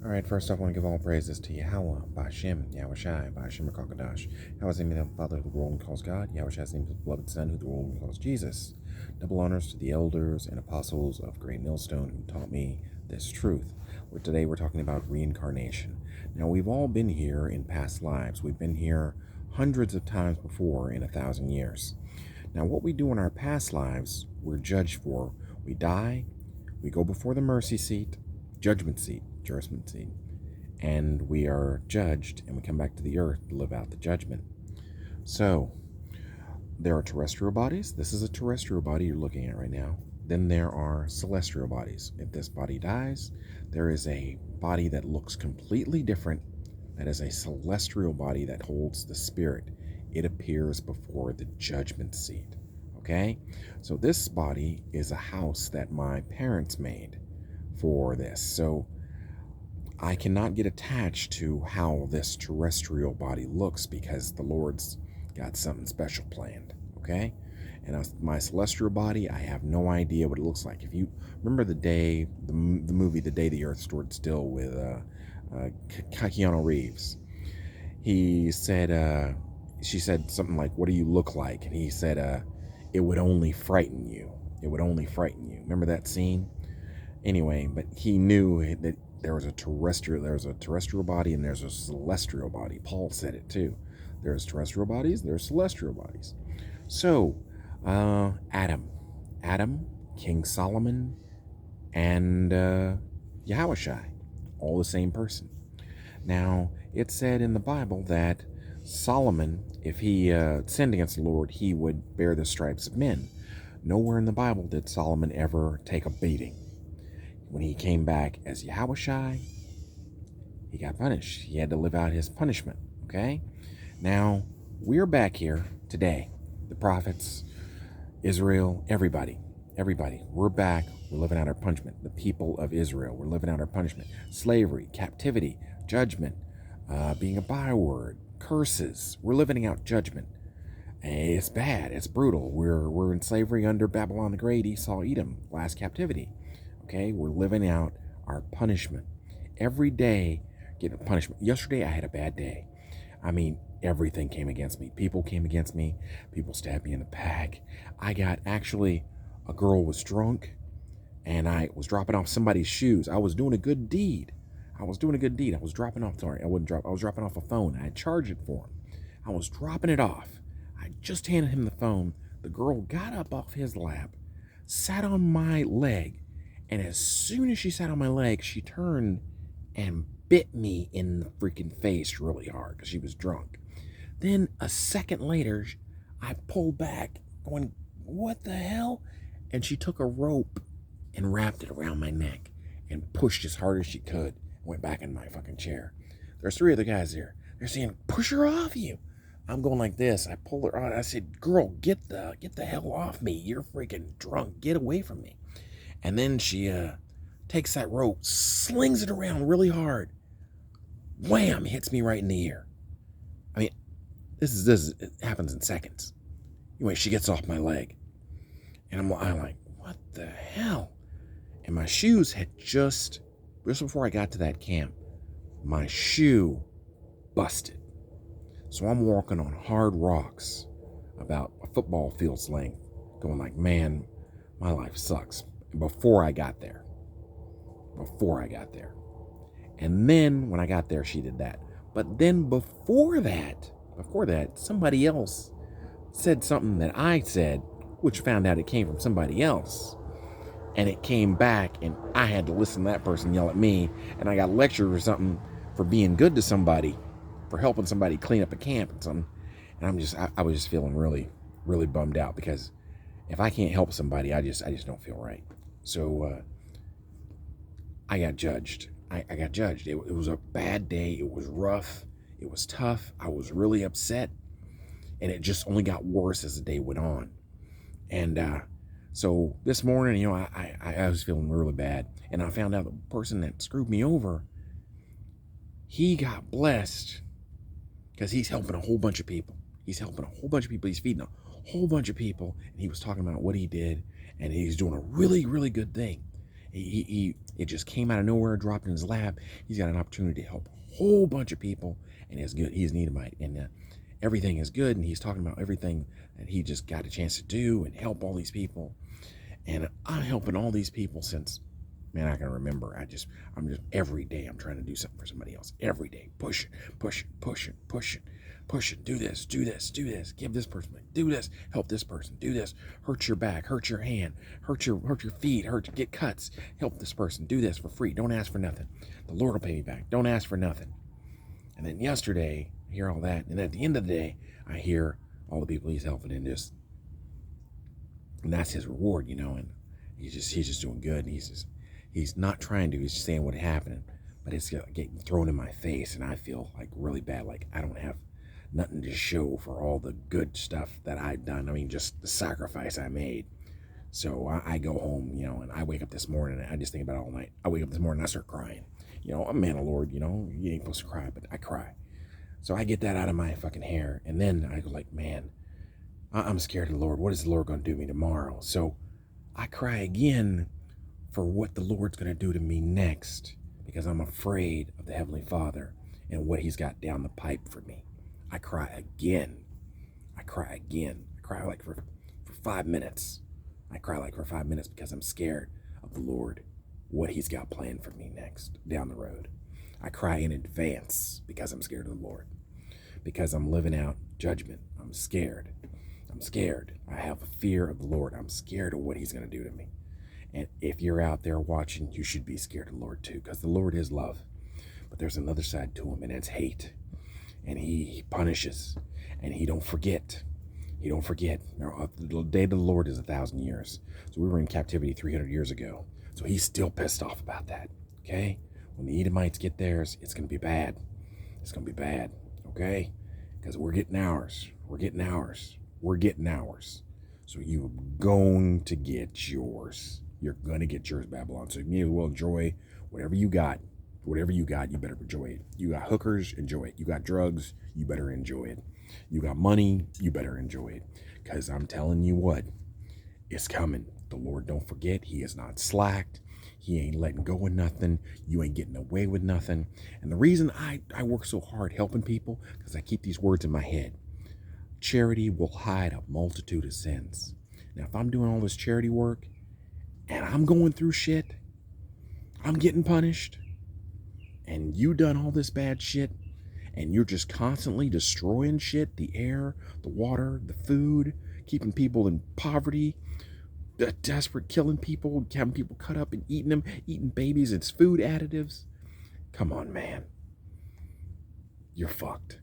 All right, first off, I want to give all praises to Yahweh, Ba'Shem, Yahushai, Ba'Shem Rakakadash. Yahweh's name of the Father, who the world calls God. Yahushai's name of the beloved Son, who the world calls Jesus. Double honors to the elders and apostles of Great Millstone who taught me this truth. Today we're talking about reincarnation. Now, we've all been here in past lives. We've been here hundreds of times before in 1,000 years. Now, what we do in our past lives, we're judged for. We die, we go before the mercy seat, judgment seat, and we are judged, and we come back to the earth to live out the judgment. So, there are terrestrial bodies. This is a terrestrial body you're looking at right now. Then there are celestial bodies. If this body dies, there is a body that looks completely different. That is a celestial body that holds the spirit. It appears before the judgment seat. Okay? So this body is a house that my parents made for this. So I cannot get attached to how this terrestrial body looks because the Lord's got something special planned, okay? And my celestial body, I have no idea what it looks like. If you remember the movie The Day the Earth Stood Still with Keanu Reeves, he said, she said something like, "What do you look like?" And he said, "It would only frighten you. It would only frighten you." Remember that scene? Anyway, but he knew that there's a terrestrial body and there's a celestial body. Paul said it too. There's terrestrial bodies, there's celestial bodies. So, Adam, King Solomon, and Yahushai, all the same person. Now, it said in the Bible that Solomon, if he sinned against the Lord, he would bear the stripes of men. Nowhere in the Bible did Solomon ever take a beating. When he came back as Yahushai, he got punished. He had to live out his punishment, okay? Now, we're back here today. The prophets, Israel, everybody. We're back. We're living out our punishment. The people of Israel, we're living out our punishment. Slavery, captivity, judgment, being a byword, curses. We're living out judgment. It's bad. It's brutal. We're in slavery under Babylon the Great, Esau, Edom, last captivity. Okay, we're living out our punishment. Every day, getting punishment. Yesterday, I had a bad day. I mean, everything came against me. People came against me. People stabbed me in the back. A girl was drunk, and I was dropping off somebody's shoes. I was doing a good deed. I was dropping off a phone. I had charged it for him. I was dropping it off. I just handed him the phone. The girl got up off his lap, sat on my leg, and as soon as she sat on my leg, she turned and bit me in the freaking face really hard because she was drunk. Then a second later, I pulled back going, "What the hell?" And she took a rope and wrapped it around my neck and pushed as hard as she could. Went back in my fucking chair. There's 3 other guys there. They're saying, "Push her off you." I'm going like this. I pull her on. I said, "Girl, get the hell off me. You're freaking drunk. Get away from me." And then she takes that rope, slings it around really hard. Wham! Hits me right in the ear. I mean, it happens in seconds. Anyway, she gets off my leg. And I'm like, what the hell? And my shoes had just before I got to that camp, my shoe busted. So I'm walking on hard rocks about a football field's length, going like, man, my life sucks. Before I got there. And then when I got there, she did that. But then before that, somebody else said something that I said, which found out it came from somebody else. And it came back, and I had to listen to that person yell at me, and I got lectured or something for being good to somebody, for helping somebody clean up a camp and something. And I was just feeling really, really bummed out because if I can't help somebody, I just don't feel right. So I got judged. I got judged. It was a bad day. It was rough. It was tough. I was really upset. And it just only got worse as the day went on. And so this morning, I was feeling really bad. And I found out the person that screwed me over, he got blessed because he's helping a whole bunch of people. He's feeding a whole bunch of people. And he was talking about what he did. And he's doing a really, really good thing. It just came out of nowhere, dropped in his lap. He's got an opportunity to help a whole bunch of people, and it's good. He's an Edomite, and everything is good, and he's talking about everything that he just got a chance to do and help all these people. And I'm helping all these people since, man, I can remember. I'm just every day I'm trying to do something for somebody else. Every day, push it. Do this, give this person, do this, help this person, do this, hurt your back, hurt your hand, hurt your feet, get cuts, help this person, do this for free. Don't ask for nothing. The Lord will pay me back. Don't ask for nothing. And then yesterday, I hear all that, and at the end of the day, I hear all the people he's helping and that's his reward, and he's just doing good, and he's not trying to, he's just saying what happened, but it's getting thrown in my face, and I feel like really bad, like I don't have nothing to show for all the good stuff that I've done. I mean, just the sacrifice I made. So I go home, and I wake up this morning, and I just think about it all night. I wake up this morning, and I start crying. I'm a man of the Lord, you ain't supposed to cry, but I cry. So I get that out of my fucking hair, and then I go like, man, I'm scared of the Lord. What is the Lord going to do to me tomorrow? So I cry again for what the Lord's going to do to me next, because I'm afraid of the Heavenly Father and what he's got down the pipe for me. I cry again. I cry like for 5 minutes. I cry like for 5 minutes because I'm scared of the Lord, what he's got planned for me next down the road. I cry in advance because I'm scared of the Lord, because I'm living out judgment. I'm scared. I have a fear of the Lord. I'm scared of what he's going to do to me. And if you're out there watching, you should be scared of the Lord too, because the Lord is love. But there's another side to him, and it's hate. And he punishes, and he don't forget. Now, the day of the Lord is 1,000 years. So we were in captivity 300 years ago. So he's still pissed off about that, okay? When the Edomites get theirs, it's going to be bad. Okay? Because we're getting ours. So you're going to get yours. You're going to get yours, Babylon. So you may as well enjoy whatever you got. Whatever you got, you better enjoy it. You got hookers, enjoy it. You got drugs, you better enjoy it. You got money, you better enjoy it. Because I'm telling you what, it's coming. The Lord don't forget. He is not slacked. He ain't letting go of nothing. You ain't getting away with nothing. And the reason I work so hard helping people, because I keep these words in my head. Charity will hide a multitude of sins. Now, if I'm doing all this charity work and I'm going through shit, I'm getting punished, and you done all this bad shit, and you're just constantly destroying shit, the air, the water, the food, keeping people in poverty, desperate, killing people, having people cut up and eating them, eating babies, it's food additives. Come on, man. You're fucked.